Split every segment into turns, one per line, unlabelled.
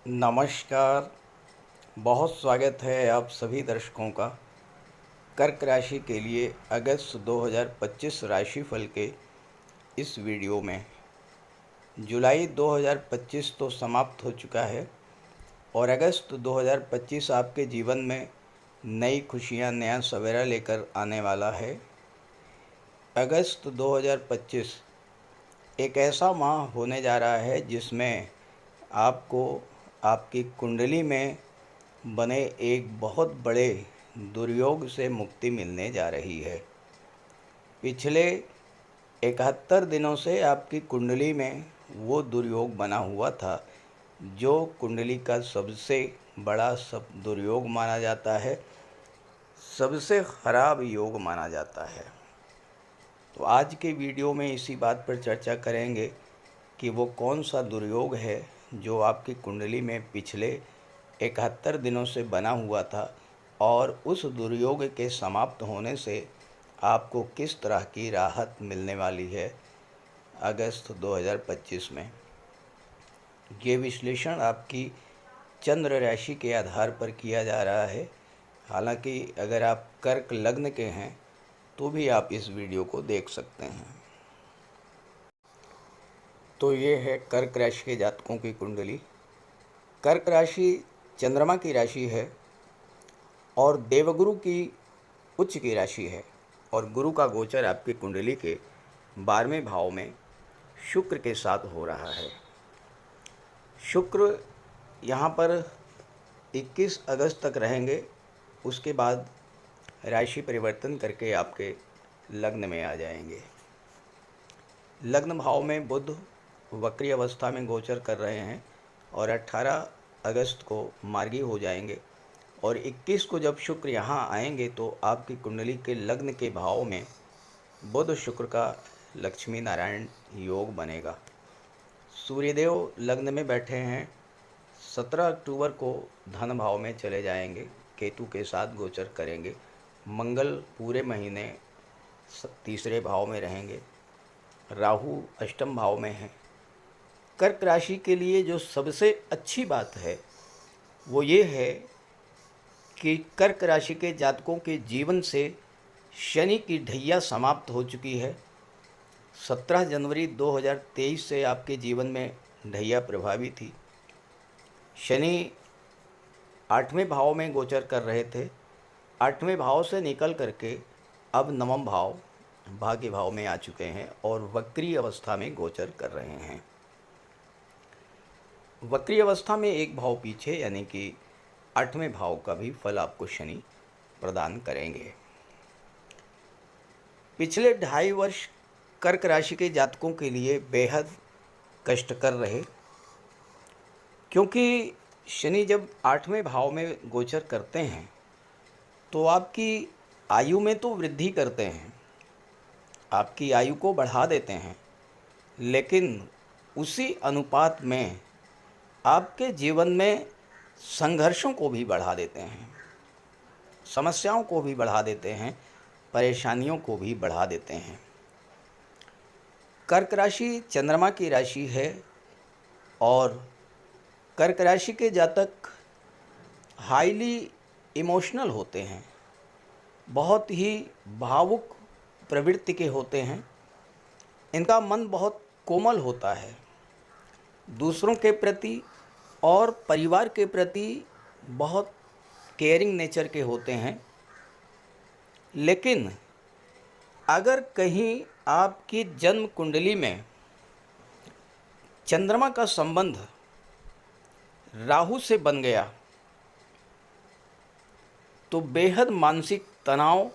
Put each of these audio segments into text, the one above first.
नमस्कार। बहुत स्वागत है आप सभी दर्शकों का कर्क राशि के लिए अगस्त 2025 राशिफल के इस वीडियो में। जुलाई 2025 तो समाप्त हो चुका है और अगस्त 2025 आपके जीवन में नई खुशियां, नया सवेरा लेकर आने वाला है। अगस्त 2025 एक ऐसा माह होने जा रहा है जिसमें आपको आपकी कुंडली में बने एक बहुत बड़े दुर्योग से मुक्ति मिलने जा रही है। पिछले 71 दिनों से आपकी कुंडली में वो दुर्योग बना हुआ था जो कुंडली का सबसे बड़ा दुर्योग माना जाता है, सबसे ख़राब योग माना जाता है। तो आज के वीडियो में इसी बात पर चर्चा करेंगे कि वो कौन सा दुर्योग है जो आपकी कुंडली में पिछले 71 दिनों से बना हुआ था और उस दुर्योग के समाप्त होने से आपको किस तरह की राहत मिलने वाली है अगस्त 2025 में। ये विश्लेषण आपकी चंद्र राशि के आधार पर किया जा रहा है। हालांकि अगर आप कर्क लग्न के हैं तो भी आप इस वीडियो को देख सकते हैं। तो ये है कर्क राशि के जातकों की कुंडली। कर्क राशि चंद्रमा की राशि है और देवगुरु की उच्च की राशि है और गुरु का गोचर आपकी कुंडली के 12वें भाव में शुक्र के साथ हो रहा है। शुक्र यहाँ पर 21 अगस्त तक रहेंगे, उसके बाद राशि परिवर्तन करके आपके लग्न में आ जाएंगे। लग्न भाव में बुध वक्री अवस्था में गोचर कर रहे हैं और 18 अगस्त को मार्गी हो जाएंगे और 21 को जब शुक्र यहाँ आएंगे तो आपकी कुंडली के लग्न के भाव में बुध शुक्र का लक्ष्मी नारायण योग बनेगा। सूर्यदेव लग्न में बैठे हैं, 17 अक्टूबर को धन भाव में चले जाएंगे, केतु के साथ गोचर करेंगे। मंगल पूरे महीने तीसरे भाव में रहेंगे, राहु अष्टम भाव में है। कर्क राशि के लिए जो सबसे अच्छी बात है वो ये है कि कर्क राशि के जातकों के जीवन से शनि की ढैया समाप्त हो चुकी है। 17 जनवरी 2023 से आपके जीवन में ढैया प्रभावी थी। शनि 8वें भाव में गोचर कर रहे थे, 8वें भाव से निकल करके अब 9वें भाव भाग्य भाव में आ चुके हैं और वक्री अवस्था में गोचर कर रहे हैं। वक्री अवस्था में एक भाव पीछे यानी कि 8वें भाव का भी फल आपको शनि प्रदान करेंगे। पिछले 2.5 वर्ष कर्क राशि के जातकों के लिए बेहद कष्टकर रहे, क्योंकि शनि जब 8वें भाव में गोचर करते हैं तो आपकी आयु में तो वृद्धि करते हैं, आपकी आयु को बढ़ा देते हैं, लेकिन उसी अनुपात में आपके जीवन में संघर्षों को भी बढ़ा देते हैं, समस्याओं को भी बढ़ा देते हैं, परेशानियों को भी बढ़ा देते हैं। कर्क राशि चंद्रमा की राशि है और कर्क राशि के जातक हाईली इमोशनल होते हैं, बहुत ही भावुक प्रवृत्ति के होते हैं। इनका मन बहुत कोमल होता है, दूसरों के प्रति और परिवार के प्रति बहुत केयरिंग नेचर के होते हैं। लेकिन अगर कहीं आपकी जन्म कुंडली में चंद्रमा का संबंध राहु से बन गया तो बेहद मानसिक तनाव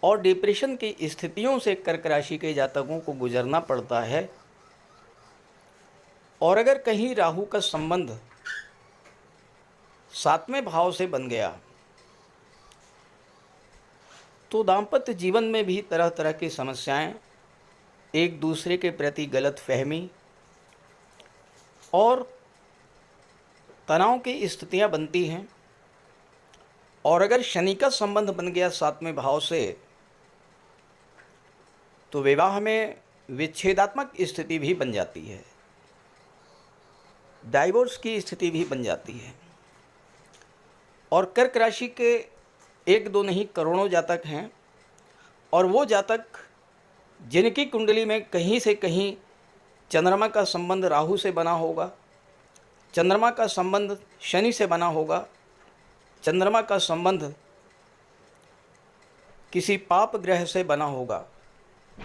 और डिप्रेशन की स्थितियों से कर्क राशि के जातकों को गुजरना पड़ता है। और अगर कहीं राहु का संबंध 7वें भाव से बन गया तो दाम्पत्य जीवन में भी तरह तरह की समस्याएं, एक दूसरे के प्रति गलत फहमी और तनाव की स्थितियां बनती हैं। और अगर शनि का संबंध बन गया 7वें भाव से तो विवाह में विच्छेदात्मक स्थिति भी बन जाती है। डाइवोर्स की स्थिति भी बन जाती है। और कर्क राशि के एक दो नहीं करोड़ों जातक हैं, और वो जातक जिनकी कुंडली में कहीं से कहीं चंद्रमा का संबंध राहु से बना होगा, चंद्रमा का संबंध शनि से बना होगा, चंद्रमा का संबंध किसी पाप ग्रह से बना होगा,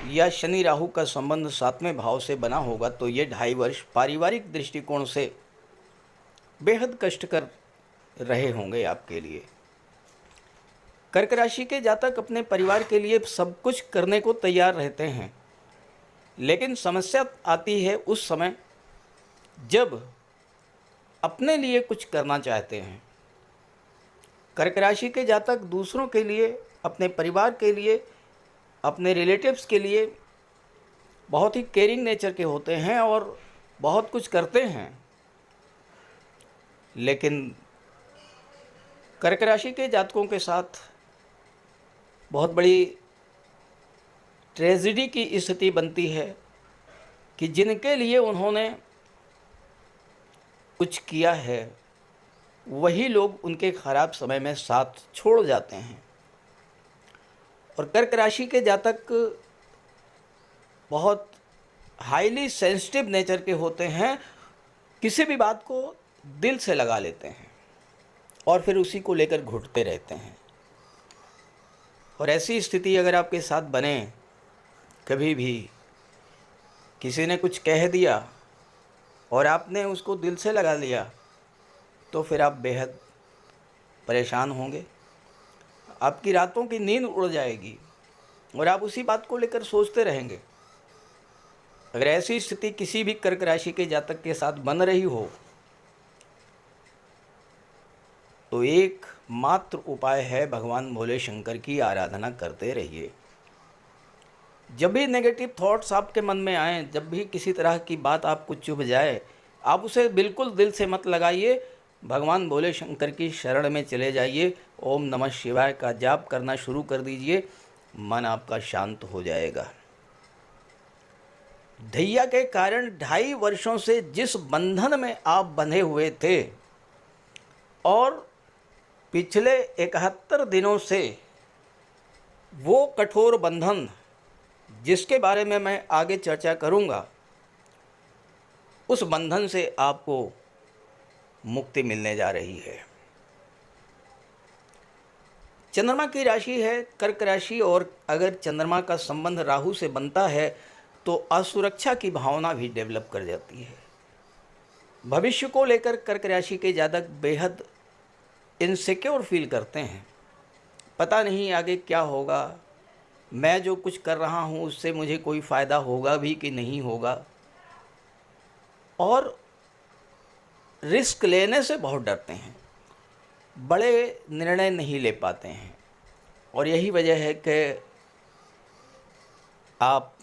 या शनि राहु का संबंध 7वें भाव से बना होगा, तो ये 2.5 वर्ष पारिवारिक दृष्टिकोण से बेहद कष्टकर रहे होंगे आपके लिए। कर्क राशि के जातक अपने परिवार के लिए सब कुछ करने को तैयार रहते हैं, लेकिन समस्या आती है उस समय जब अपने लिए कुछ करना चाहते हैं। कर्क राशि के जातक दूसरों के लिए, अपने परिवार के लिए, अपने रिलेटिव्स के लिए बहुत ही केयरिंग नेचर के होते हैं और बहुत कुछ करते हैं, लेकिन कर्क राशि के जातकों के साथ बहुत बड़ी ट्रेजेडी की स्थिति बनती है कि जिनके लिए उन्होंने कुछ किया है वही लोग उनके ख़राब समय में साथ छोड़ जाते हैं। और कर्क राशि के जातक बहुत हाईली सेंसिटिव नेचर के होते हैं, किसी भी बात को दिल से लगा लेते हैं और फिर उसी को लेकर घुटते रहते हैं। और ऐसी स्थिति अगर आपके साथ बने, कभी भी किसी ने कुछ कह दिया और आपने उसको दिल से लगा लिया, तो फिर आप बेहद परेशान होंगे, आपकी रातों की नींद उड़ जाएगी और आप उसी बात को लेकर सोचते रहेंगे। अगर ऐसी स्थिति किसी भी कर्क राशि के जातक के साथ बन रही हो, तो एक मात्र उपाय है, भगवान भोले शंकर की आराधना करते रहिए। जब भी नेगेटिव थॉट्स आपके मन में आए, जब भी किसी तरह की बात आपको चुभ जाए, आप उसे बिल्कुल दिल से मत लगाइए, भगवान भोले शंकर की शरण में चले जाइए, ओम नमः शिवाय का जाप करना शुरू कर दीजिए, मन आपका शांत हो जाएगा। धैया के कारण 2.5 वर्षों से जिस बंधन में आप बंधे हुए थे और पिछले 71 दिनों से वो कठोर बंधन, जिसके बारे में मैं आगे चर्चा करूंगा, उस बंधन से आपको मुक्ति मिलने जा रही है। चंद्रमा की राशि है कर्क राशि, और अगर चंद्रमा का संबंध राहु से बनता है तो असुरक्षा की भावना भी डेवलप कर जाती है। भविष्य को लेकर कर्क राशि के जातक बेहद इनसिक्योर फील करते हैं, पता नहीं आगे क्या होगा, मैं जो कुछ कर रहा हूँ उससे मुझे कोई फ़ायदा होगा भी कि नहीं होगा, और रिस्क लेने से बहुत डरते हैं, बड़े निर्णय नहीं ले पाते हैं। और यही वजह है कि आप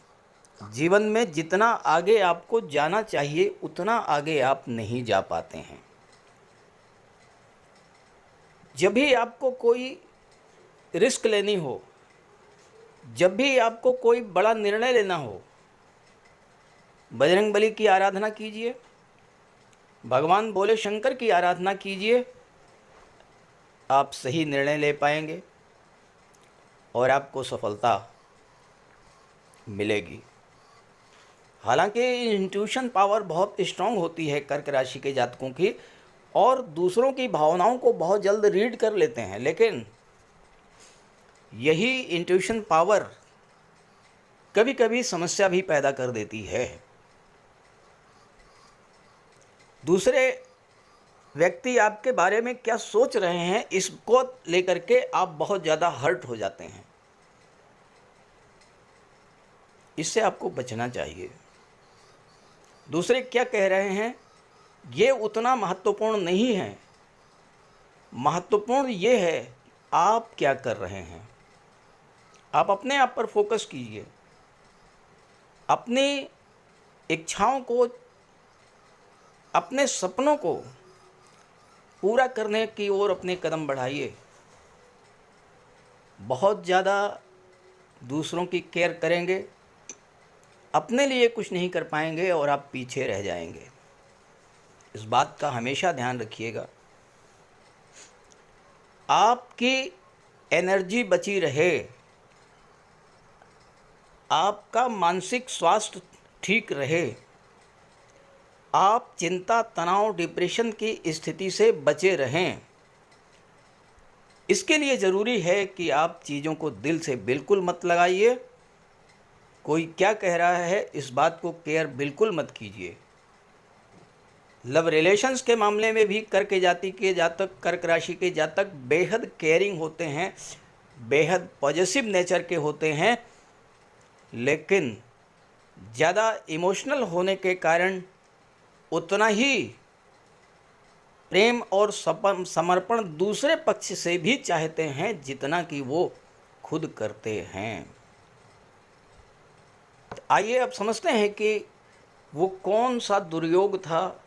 जीवन में जितना आगे आपको जाना चाहिए उतना आगे आप नहीं जा पाते हैं। जब भी आपको कोई रिस्क लेनी हो, जब भी आपको कोई बड़ा निर्णय लेना हो, बजरंगबली की आराधना कीजिए, भगवान भोले शंकर की आराधना कीजिए, आप सही निर्णय ले पाएंगे और आपको सफलता मिलेगी। हालांकि इंट्यूशन पावर बहुत स्ट्रांग होती है कर्क राशि के जातकों की, और दूसरों की भावनाओं को बहुत जल्द रीड कर लेते हैं, लेकिन यही इंट्यूशन पावर कभी कभी समस्या भी पैदा कर देती है। दूसरे व्यक्ति आपके बारे में क्या सोच रहे हैं, इसको लेकर के आप बहुत ज़्यादा हर्ट हो जाते हैं। इससे आपको बचना चाहिए। दूसरे क्या कह रहे हैं ये उतना महत्वपूर्ण नहीं है, महत्वपूर्ण ये है आप क्या कर रहे हैं। आप अपने आप पर फोकस कीजिए, अपनी इच्छाओं को, अपने सपनों को पूरा करने की ओर अपने कदम बढ़ाइए। बहुत ज़्यादा दूसरों की केयर करेंगे, अपने लिए कुछ नहीं कर पाएंगे और आप पीछे रह जाएंगे। इस बात का हमेशा ध्यान रखिएगा। आपकी एनर्जी बची रहे, आपका मानसिक स्वास्थ्य ठीक रहे, आप चिंता, तनाव, डिप्रेशन की स्थिति से बचे रहें, इसके लिए ज़रूरी है कि आप चीज़ों को दिल से बिल्कुल मत लगाइए। कोई क्या कह रहा है इस बात को केयर बिल्कुल मत कीजिए। लव रिलेशंस के मामले में भी कर्क राशि के जातक बेहद केयरिंग होते हैं, बेहद पॉजिटिव नेचर के होते हैं, लेकिन ज़्यादा इमोशनल होने के कारण उतना ही प्रेम और समर्पण दूसरे पक्ष से भी चाहते हैं जितना कि वो खुद करते हैं। आइए अब समझते हैं कि वो कौन सा दुर्योग था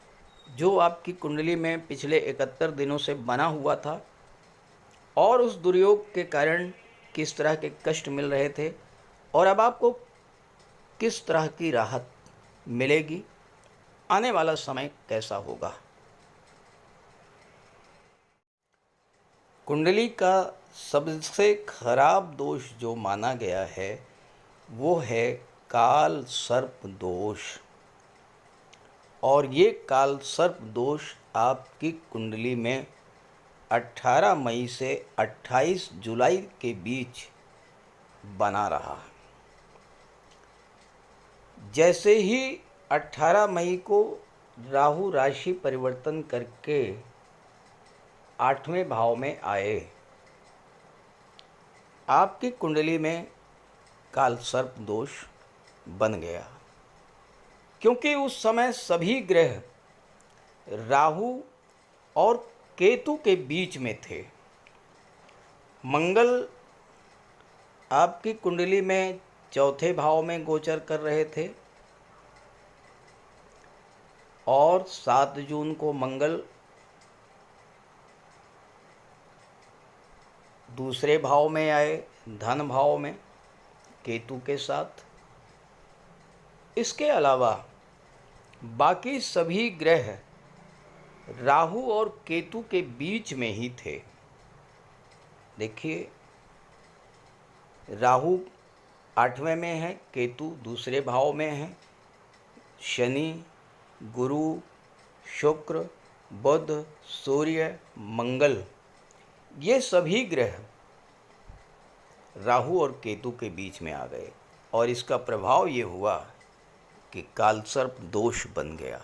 जो आपकी कुंडली में पिछले 71 दिनों से बना हुआ था और उस दुर्योग के कारण किस तरह के कष्ट मिल रहे थे और अब आपको किस तरह की राहत मिलेगी, आने वाला समय कैसा होगा। कुंडली का सबसे खराब दोष जो माना गया है वो है काल सर्प दोष, और ये काल सर्प दोष आपकी कुंडली में 18 मई से 28 जुलाई के बीच बना रहा है। जैसे ही 18 मई को राहु राशि परिवर्तन करके 8वें भाव में आए, आपकी कुंडली में काल सर्प दोष बन गया, क्योंकि उस समय सभी ग्रह राहु और केतु के बीच में थे। मंगल आपकी कुंडली में 4थे भाव में गोचर कर रहे थे और 7 जून को मंगल दूसरे भाव में आए, धन भाव में केतु के साथ। इसके अलावा बाकी सभी ग्रह राहु और केतु के बीच में ही थे। देखिए, राहु 8वें में है, केतु दूसरे भाव में है, शनि, गुरु, शुक्र, बुध, सूर्य, मंगल, ये सभी ग्रह राहु और केतु के बीच में आ गए और इसका प्रभाव ये हुआ कि कालसर्प दोष बन गया।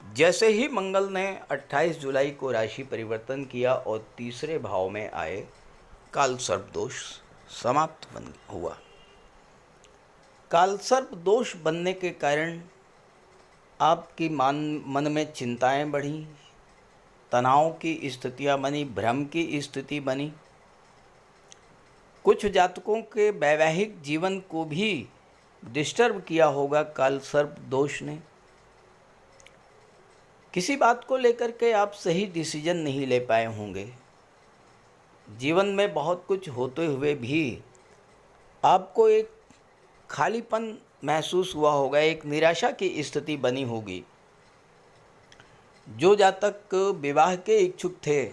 जैसे ही मंगल ने 28 जुलाई को राशि परिवर्तन किया और तीसरे भाव में आए, कालसर्प दोष समाप्त हुआ। कालसर्प दोष बनने के कारण आपकी मन में चिंताएं बढ़ी, तनाव की स्थितियां बनी, भ्रम की स्थिति बनी। कुछ जातकों के वैवाहिक जीवन को भी डिस्टर्ब किया होगा कालसर्प दोष ने। किसी बात को लेकर के आप सही डिसीजन नहीं ले पाए होंगे। जीवन में बहुत कुछ होते हुए भी आपको एक खालीपन महसूस हुआ होगा, एक निराशा की स्थिति बनी होगी। जो जातक विवाह के इच्छुक थे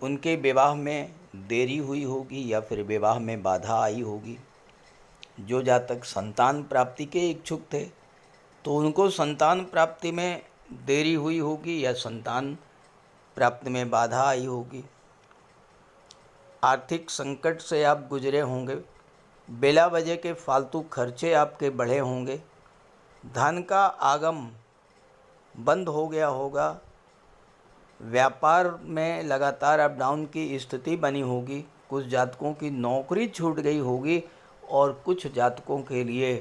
उनके विवाह में देरी हुई होगी या फिर विवाह में बाधा आई होगी। जो जातक संतान प्राप्ति के इच्छुक थे तो उनको संतान प्राप्ति में देरी हुई होगी या संतान प्राप्ति में बाधा आई होगी। आर्थिक संकट से आप गुजरे होंगे, बिला वजह के फालतू खर्चे आपके बढ़े होंगे, धन का आगम बंद हो गया होगा, व्यापार में लगातार अप डाउन की स्थिति बनी होगी, कुछ जातकों की नौकरी छूट गई होगी और कुछ जातकों के लिए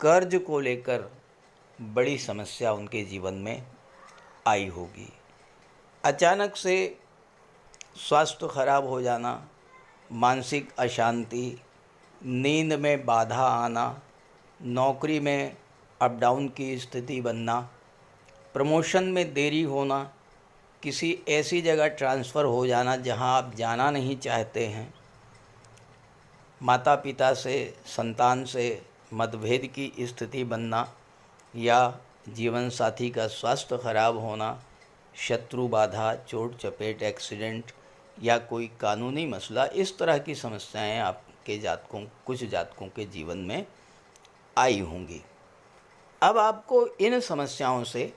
कर्ज को लेकर बड़ी समस्या उनके जीवन में आई होगी। अचानक से स्वास्थ्य खराब हो जाना, मानसिक अशांति, नींद में बाधा आना, नौकरी में अप डाउन की स्थिति बनना, प्रमोशन में देरी होना, किसी ऐसी जगह ट्रांसफ़र हो जाना जहां आप जाना नहीं चाहते हैं, माता पिता से, संतान से मतभेद की स्थिति बनना या जीवन साथी का स्वास्थ्य खराब होना, शत्रु बाधा, चोट चपेट, एक्सीडेंट या कोई कानूनी मसला, इस तरह की समस्याएं आपके जातकों, कुछ जातकों के जीवन में आई होंगी। अब आपको इन समस्याओं से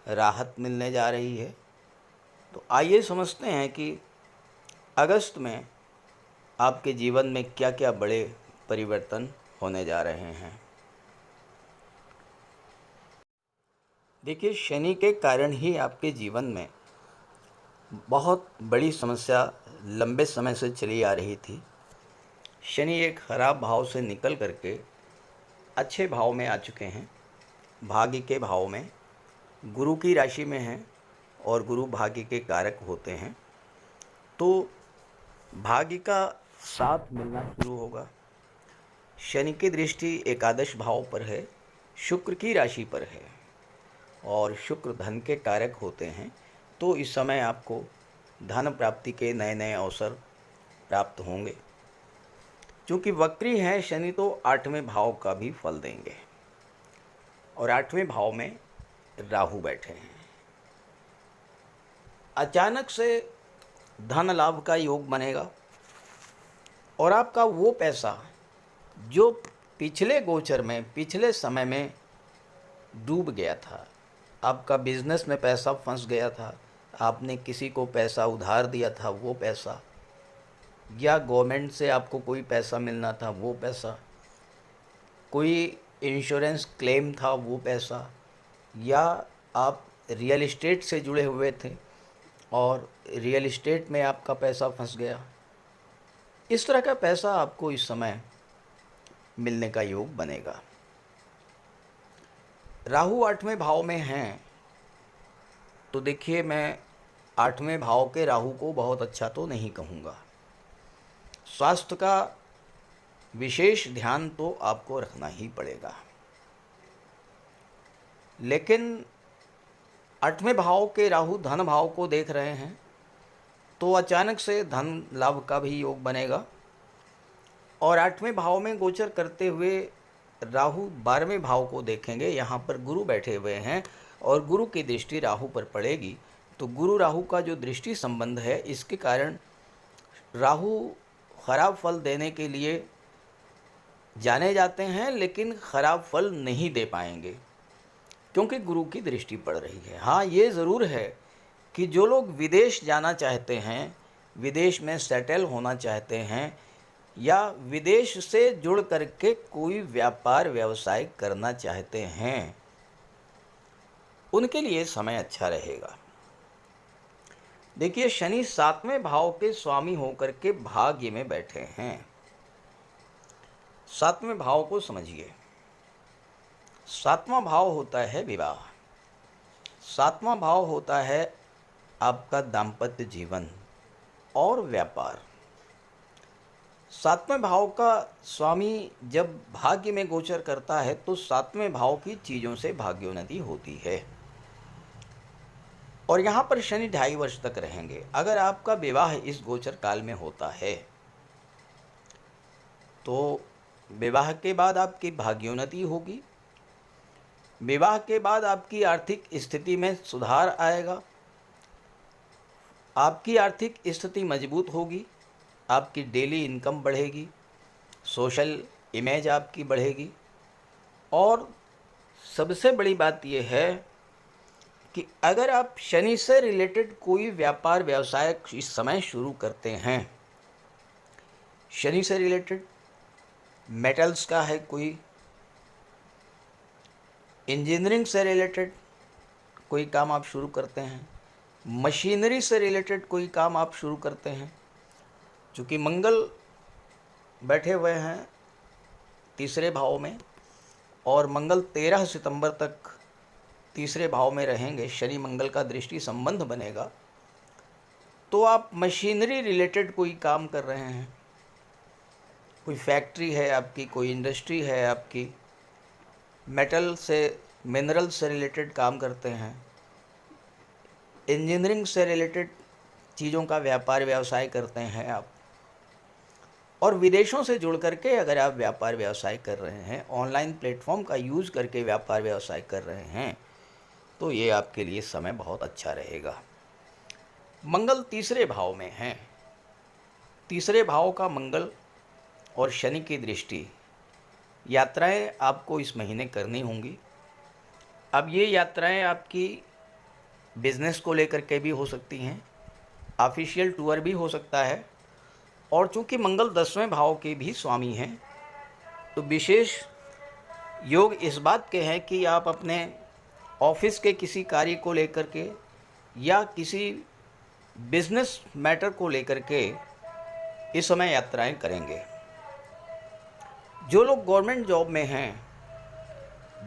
राहत मिलने जा रही है। तो आइए समझते हैं कि अगस्त में आपके जीवन में क्या क्या बड़े परिवर्तन होने जा रहे हैं। देखिए, शनि के कारण ही आपके जीवन में बहुत बड़ी समस्या लंबे समय से चली आ रही थी। शनि एक खराब भाव से निकल करके अच्छे भाव में आ चुके हैं, भाग्य के भाव में, गुरु की राशि में हैं और गुरु भाग्य के कारक होते हैं। तो भाग्य का साथ मिलना शुरू होगा। शनि की दृष्टि एकादश भाव पर है, शुक्र की राशि पर है और शुक्र धन के कारक होते हैं। तो इस समय आपको धन प्राप्ति के नए नए अवसर प्राप्त होंगे। क्योंकि वक्री हैं शनि, तो 8वें भाव का भी फल देंगे और 8वें भाव में राहु बैठे हैं। अचानक से धन लाभ का योग बनेगा और आपका वो पैसा जो पिछले गोचर में, पिछले समय में डूब गया था, आपका बिजनेस में पैसा फंस गया था, आपने किसी को पैसा उधार दिया था वो पैसा, या गवर्नमेंट से आपको कोई पैसा मिलना था वो पैसा, कोई इंश्योरेंस क्लेम था वो पैसा, या आप रियल इस्टेट से जुड़े हुए थे और रियल इस्टेट में आपका पैसा फंस गया, इस तरह का पैसा आपको इस समय मिलने का योग बनेगा। राहु 8वें भाव में हैं, तो देखिए, मैं 8वें भाव के राहु को बहुत अच्छा तो नहीं कहूँगा। स्वास्थ्य का विशेष ध्यान तो आपको रखना ही पड़ेगा। लेकिन 8वें भाव के राहु धन भाव को देख रहे हैं, तो अचानक से धन लाभ का भी योग बनेगा। और 8वें भाव में गोचर करते हुए राहु 12वें भाव को देखेंगे। यहाँ पर गुरु बैठे हुए हैं और गुरु की दृष्टि राहु पर पड़ेगी। तो गुरु राहु का जो दृष्टि संबंध है, इसके कारण राहु खराब फल देने के लिए जाने जाते हैं, लेकिन खराब फल नहीं दे पाएंगे क्योंकि गुरु की दृष्टि पड़ रही है। हाँ, ये ज़रूर है कि जो लोग विदेश जाना चाहते हैं, विदेश में सेटल होना चाहते हैं, या विदेश से जुड़ करके कोई व्यापार व्यवसाय करना चाहते हैं, उनके लिए समय अच्छा रहेगा। देखिए, शनि 7वें भाव के स्वामी होकर के भाग्य में बैठे हैं। 7वें भाव को समझिए। 7वां भाव होता है विवाह, 7वां भाव होता है आपका दाम्पत्य जीवन और व्यापार। 7वें भाव का स्वामी जब भाग्य में गोचर करता है, तो 7वें भाव की चीज़ों से भाग्योन्नति होती है। और यहाँ पर शनि 2.5 वर्ष तक रहेंगे। अगर आपका विवाह इस गोचर काल में होता है, तो विवाह के बाद आपकी भाग्योन्नति होगी, विवाह के बाद आपकी आर्थिक स्थिति में सुधार आएगा, आपकी आर्थिक स्थिति मजबूत होगी, आपकी डेली इनकम बढ़ेगी, सोशल इमेज आपकी बढ़ेगी। और सबसे बड़ी बात यह है कि अगर आप शनि से रिलेटेड कोई व्यापार व्यवसाय इस समय शुरू करते हैं, शनि से रिलेटेड मेटल्स का है, कोई इंजीनियरिंग से रिलेटेड कोई काम आप शुरू करते हैं, मशीनरी से रिलेटेड कोई काम आप शुरू करते हैं, चूँकि मंगल बैठे हुए हैं 3रे भाव में और मंगल 13 सितंबर तक 3रे भाव में रहेंगे, शनि मंगल का दृष्टि संबंध बनेगा। तो आप मशीनरी रिलेटेड कोई काम कर रहे हैं, कोई फैक्ट्री है आपकी, कोई इंडस्ट्री है आपकी, मेटल से, मिनरल से रिलेटेड काम करते हैं, इंजीनियरिंग से रिलेटेड चीज़ों का व्यापार व्यवसाय करते हैं आप, और विदेशों से जुड़ करके अगर आप व्यापार व्यवसाय कर रहे हैं, ऑनलाइन प्लेटफॉर्म का यूज़ करके व्यापार व्यवसाय कर रहे हैं, तो ये आपके लिए समय बहुत अच्छा रहेगा। मंगल तीसरे भाव में है। तीसरे भाव का मंगल और शनि की दृष्टि, यात्राएं आपको इस महीने करनी होंगी। अब ये यात्राएं आपकी बिजनेस को लेकर के भी हो सकती हैं, ऑफिशियल टूर भी हो सकता है, और चूंकि मंगल 10वें भाव के भी स्वामी हैं, तो विशेष योग इस बात के हैं कि आप अपने ऑफिस के किसी कार्य को लेकर के या किसी बिजनेस मैटर को लेकर के इस समय यात्राएं करेंगे। जो लोग गवर्नमेंट जॉब में हैं,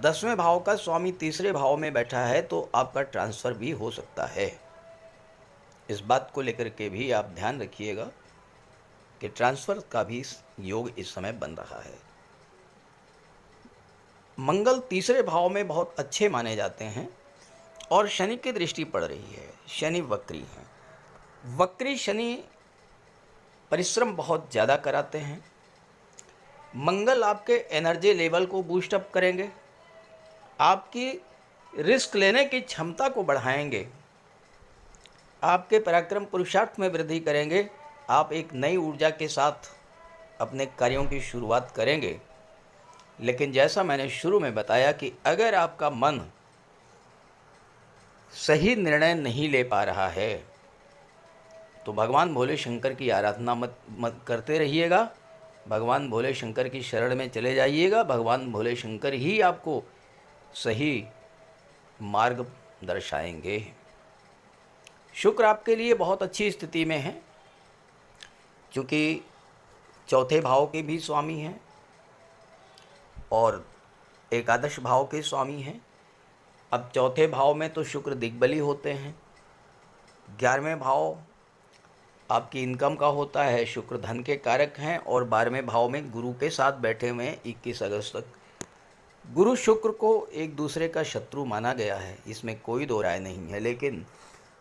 10वें भाव का स्वामी तीसरे भाव में बैठा है, तो आपका ट्रांसफ़र भी हो सकता है। इस बात को लेकर के भी आप ध्यान रखिएगा कि ट्रांसफ़र का भी योग इस समय बन रहा है। मंगल तीसरे भाव में बहुत अच्छे माने जाते हैं और शनि की दृष्टि पड़ रही है। शनि वक्री है। वक्री शनि परिश्रम बहुत ज़्यादा कराते हैं। मंगल आपके एनर्जी लेवल को बूस्ट अप करेंगे, आपकी रिस्क लेने की क्षमता को बढ़ाएंगे, आपके पराक्रम पुरुषार्थ में वृद्धि करेंगे। आप एक नई ऊर्जा के साथ अपने कार्यों की शुरुआत करेंगे। लेकिन जैसा मैंने शुरू में बताया कि अगर आपका मन सही निर्णय नहीं ले पा रहा है, तो भगवान भोले शंकर की आराधना मत करते रहिएगा। भगवान भोले शंकर की शरण में चले जाइएगा। भगवान भोले शंकर ही आपको सही मार्ग दर्शाएंगे। शुक्र आपके लिए बहुत अच्छी स्थिति में है, क्योंकि चौथे भाव के भी स्वामी हैं और एकादश भाव के स्वामी हैं। अब चौथे भाव में तो शुक्र दिग्बली होते हैं। 11वें भाव आपकी इनकम का होता है, शुक्र धन के कारक हैं, और 12वें भाव में गुरु के साथ बैठे हुए हैं 21 अगस्त तक। गुरु शुक्र को एक दूसरे का शत्रु माना गया है, इसमें कोई दो राय नहीं है। लेकिन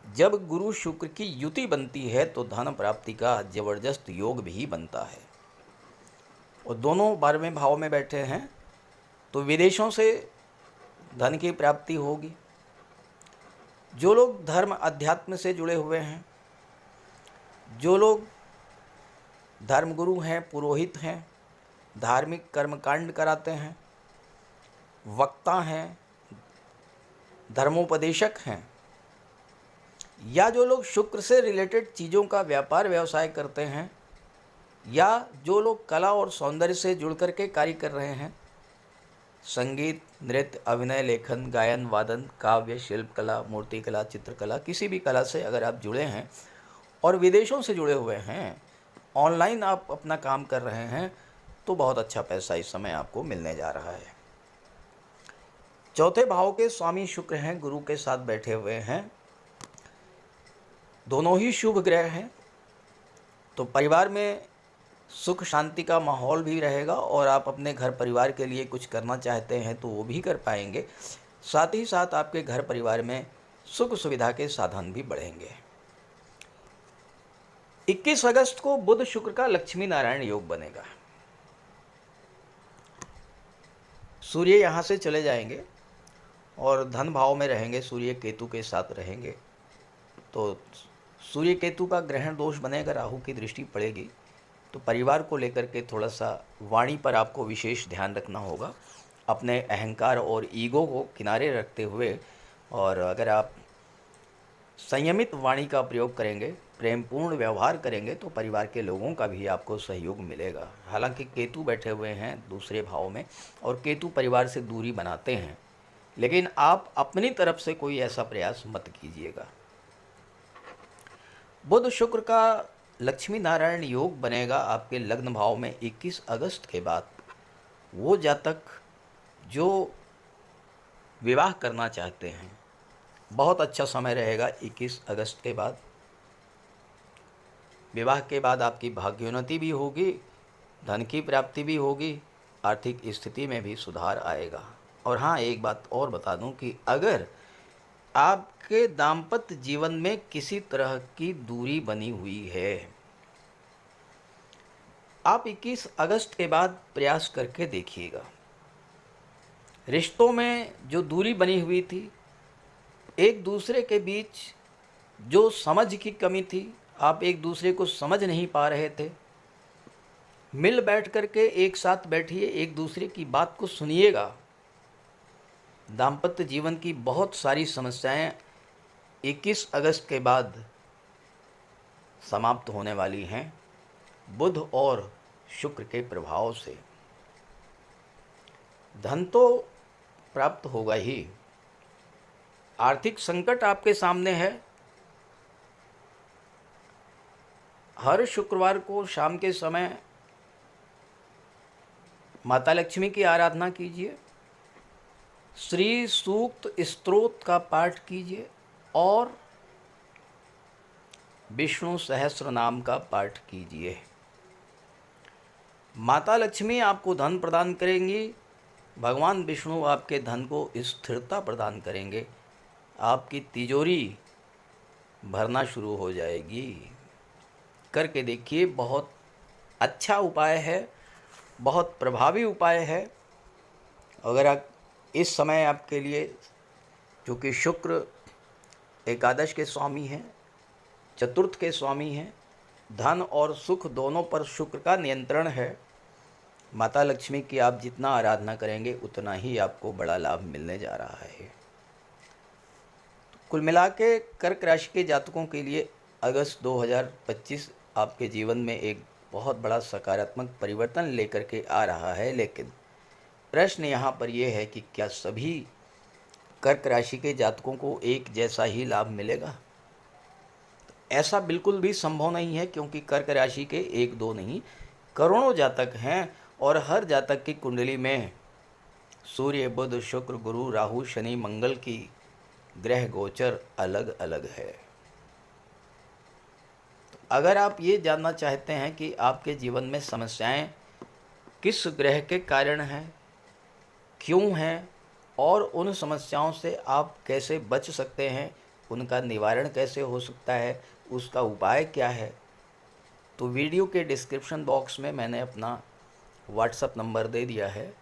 जब गुरु शुक्र की युति बनती है तो धन प्राप्ति का जबरदस्त योग भी बनता है, और दोनों 12वें भाव में बैठे हैं, तो विदेशों से धन की प्राप्ति होगी। जो लोग धर्म अध्यात्म से जुड़े हुए हैं, जो लोग धर्मगुरु हैं, पुरोहित हैं, धार्मिक कर्मकांड कराते हैं, वक्ता हैं, धर्मोपदेशक हैं, या जो लोग शुक्र से रिलेटेड चीज़ों का व्यापार व्यवसाय करते हैं, या जो लोग कला और सौंदर्य से जुड़ कर के कार्य कर रहे हैं, संगीत, नृत्य, अभिनय, लेखन, गायन, वादन, काव्य, शिल्पकला, मूर्तिकला, चित्रकला, किसी भी कला से अगर आप जुड़े हैं और विदेशों से जुड़े हुए हैं, ऑनलाइन आप अपना काम कर रहे हैं, तो बहुत अच्छा पैसा इस समय आपको मिलने जा रहा है। चौथे भाव के स्वामी शुक्र हैं, गुरु के साथ बैठे हुए हैं, दोनों ही शुभ ग्रह हैं, तो परिवार में सुख शांति का माहौल भी रहेगा, और आप अपने घर परिवार के लिए कुछ करना चाहते हैं तो वो भी कर पाएंगे। साथ ही साथ आपके घर परिवार में सुख सुविधा के साधन भी बढ़ेंगे। 21 अगस्त को बुध शुक्र का लक्ष्मी नारायण योग बनेगा। सूर्य यहाँ से चले जाएंगे और धन भाव में रहेंगे, सूर्य केतु के साथ रहेंगे, तो सूर्य केतु का ग्रहण दोष बनेगा, राहु की दृष्टि पड़ेगी, तो परिवार को लेकर के थोड़ा सा वाणी पर आपको विशेष ध्यान रखना होगा, अपने अहंकार और ईगो को किनारे रखते हुए। और अगर आप संयमित वाणी का प्रयोग करेंगे, प्रेमपूर्ण व्यवहार करेंगे, तो परिवार के लोगों का भी आपको सहयोग मिलेगा। हालांकि केतु बैठे हुए हैं दूसरे भाव में, और केतु परिवार से दूरी बनाते हैं, लेकिन आप अपनी तरफ से कोई ऐसा प्रयास मत कीजिएगा। बुध शुक्र का लक्ष्मी नारायण योग बनेगा आपके लग्न भाव में 21 अगस्त के बाद। वो जातक जो विवाह करना चाहते हैं, बहुत अच्छा समय रहेगा 21 अगस्त के बाद। विवाह के बाद आपकी भाग्योन्नति भी होगी, धन की प्राप्ति भी होगी, आर्थिक स्थिति में भी सुधार आएगा। और हाँ, एक बात और बता दूं कि अगर आपके दाम्पत्य जीवन में किसी तरह की दूरी बनी हुई है, आप 21 अगस्त के बाद प्रयास करके देखिएगा। रिश्तों में जो दूरी बनी हुई थी, एक दूसरे के बीच जो समझ की कमी थी, आप एक दूसरे को समझ नहीं पा रहे थे, मिल बैठ कर के एक साथ बैठिए, एक दूसरे की बात को सुनिएगा। दाम्पत्य जीवन की बहुत सारी समस्याएं 21 अगस्त के बाद समाप्त होने वाली हैं, बुध और शुक्र के प्रभाव से। धन तो प्राप्त होगा ही, आर्थिक संकट आपके सामने है। हर शुक्रवार को शाम के समय माता लक्ष्मी की आराधना कीजिए, श्री सूक्त स्तोत्र का पाठ कीजिए और विष्णु सहस्त्र नाम का पाठ कीजिए। माता लक्ष्मी आपको धन प्रदान करेंगी, भगवान विष्णु आपके धन को स्थिरता प्रदान करेंगे, आपकी तिजोरी भरना शुरू हो जाएगी। करके देखिए, बहुत अच्छा उपाय है, बहुत प्रभावी उपाय है। अगर आप इस समय आपके लिए, क्योंकि शुक्र एकादश के स्वामी हैं, चतुर्थ के स्वामी हैं, धन और सुख दोनों पर शुक्र का नियंत्रण है, माता लक्ष्मी की आप जितना आराधना करेंगे उतना ही आपको बड़ा लाभ मिलने जा रहा है। तो कुल मिला के कर्क राशि के जातकों के लिए अगस्त 2025 आपके जीवन में एक बहुत बड़ा सकारात्मक परिवर्तन लेकर के आ रहा है। लेकिन प्रश्न यहाँ पर यह है कि क्या सभी कर्क राशि के जातकों को एक जैसा ही लाभ मिलेगा? ऐसा बिल्कुल भी संभव नहीं है, क्योंकि कर्क राशि के एक दो नहीं, करोड़ों जातक हैं और हर जातक की कुंडली में सूर्य, बुध, शुक्र, गुरु, राहु, शनि, मंगल की ग्रह गोचर अलग अलग है। तो अगर आप ये जानना चाहते हैं कि आपके जीवन में समस्याएं किस ग्रह के कारण हैं, क्यों हैं और उन समस्याओं से आप कैसे बच सकते हैं, उनका निवारण कैसे हो सकता है, उसका उपाय क्या है, तो वीडियो के डिस्क्रिप्शन बॉक्स में मैंने अपना व्हाट्सएप नंबर दे दिया है।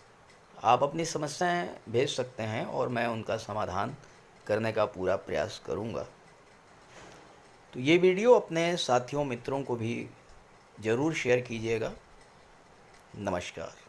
आप अपनी समस्याएं भेज सकते हैं और मैं उनका समाधान करने का पूरा प्रयास करूंगा। तो ये वीडियो अपने साथियों मित्रों को भी ज़रूर शेयर कीजिएगा। नमस्कार।